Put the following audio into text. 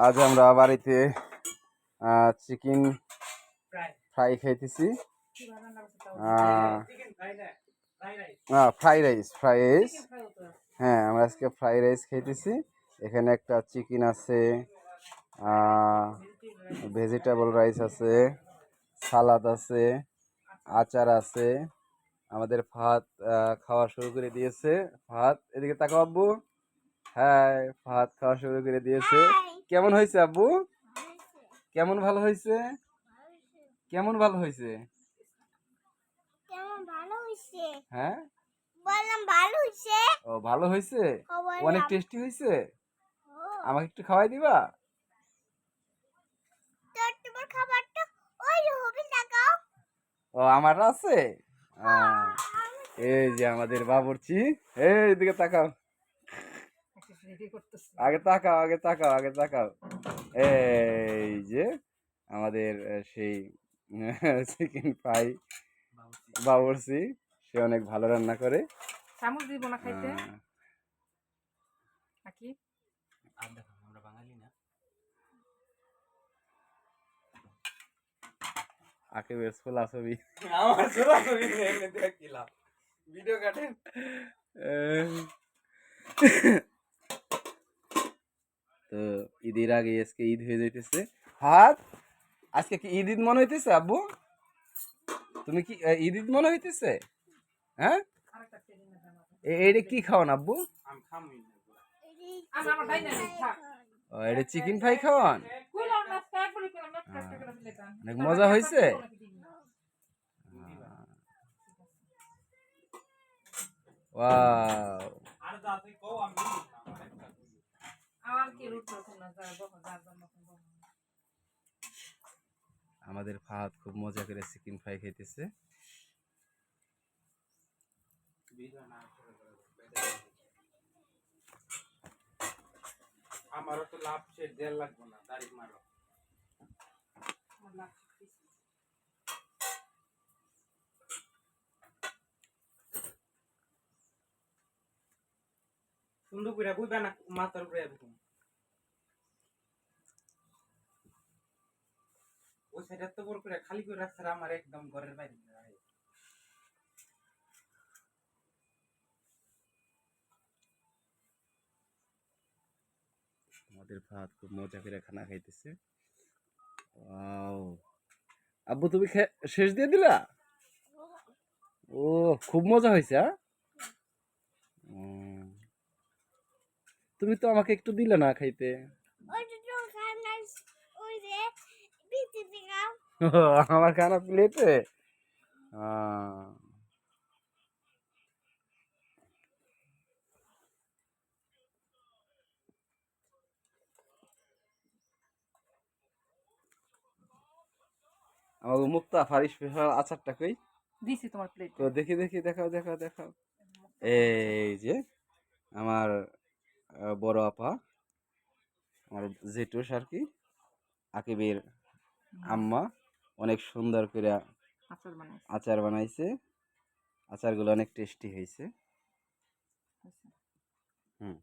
আজ আমরা বাড়িতে চিকেন ফ্রাই খাইতেছি। ফ্রাই রাইস হ্যাঁ, আমরা আজকে ফ্রাই রাইস খাইতেছি। এখানে একটা চিকেন আছে, ভেজিটেবল রাইস আছে, সালাদ আছে, আচার আছে। আমাদের ভাত খাওয়া শুরু করে দিয়েছে। ভাত এদিকে তাকাও আব্বু। হ্যাঁ, ভাত খাওয়া শুরু করে দিয়েছে। কেমন হয়েছে আব্বু? কেমন ভালো হয়েছে? কেমন ভালো হয়েছে? হ্যাঁ, ও ভালো হয়েছে, অনেক টেস্টি হয়েছে। আমাকে একটু খাওয়াই দিবা? ও আমার আছে। এই যে আমাদের বাবুর্চি, এই দিকে তাকাও, আগে তাকাও, আগে তাকাও, আগে তাকাও। এই যে আমাদের সেই চিকেন ফ্রাই বাবুর্চি, সে অনেক ভালো রান্না করে। চামচ দিব না খাইতে নাকি? আমরা বাঙালি না। আকিবের ছোলা ছবি, আমার ছোলা ছবি দেখিলাম, ভিডিও কাটেন। তো ঈদের আগে আজকে ঈদ হয়ে যাইতেছে। হাত আজকে কি ঈদ ঈদ মনে হইতেছে আব্বু? তুমি কি ঈদ ঈদ মনে হইতেছে? হ্যাঁ, এটা কি খাওয়ান আব্বু? এটা চিকেন ফ্রাই খাওয়ান। অনেক মজা হয়েছে। ওয়াও, আমাদের ফাহাদ খুব মজা করে চিকেন ফ্রাই খাইতেছে। আমারও তো লাভ সে দেড় লাগবে না, তারিখ মারো। সুন্দর করে বুঝবে না, মাথার উপরে এরকম ওই সাইডে তো বড় করে খালি করে রাখছে, আমার একদম ঘরের বাইরে। আমাদের ভাত খুব মজা করে খানা খাইতেছে। আব্বু তুমি শেষ দিয়ে দিলা? ও খুব মজা হয়েছে। তুমি তো আমাকে একটু দিলে না খাইতে। আমার খানা প্লেটে। আমাকে মুক্তা ফারিস স্পেশাল আচারটা কই দিছি তোমার প্লেটে? তো দেখি দেখি, দেখাও দেখাও দেখাও। এই যে আমার বড় আপা, আমার জেঠুস আর কি, আকিবের আম্মা অনেক সুন্দর করে আচার বানাইছে। আচারগুলো অনেক টেস্টি হয়েছে। হুম।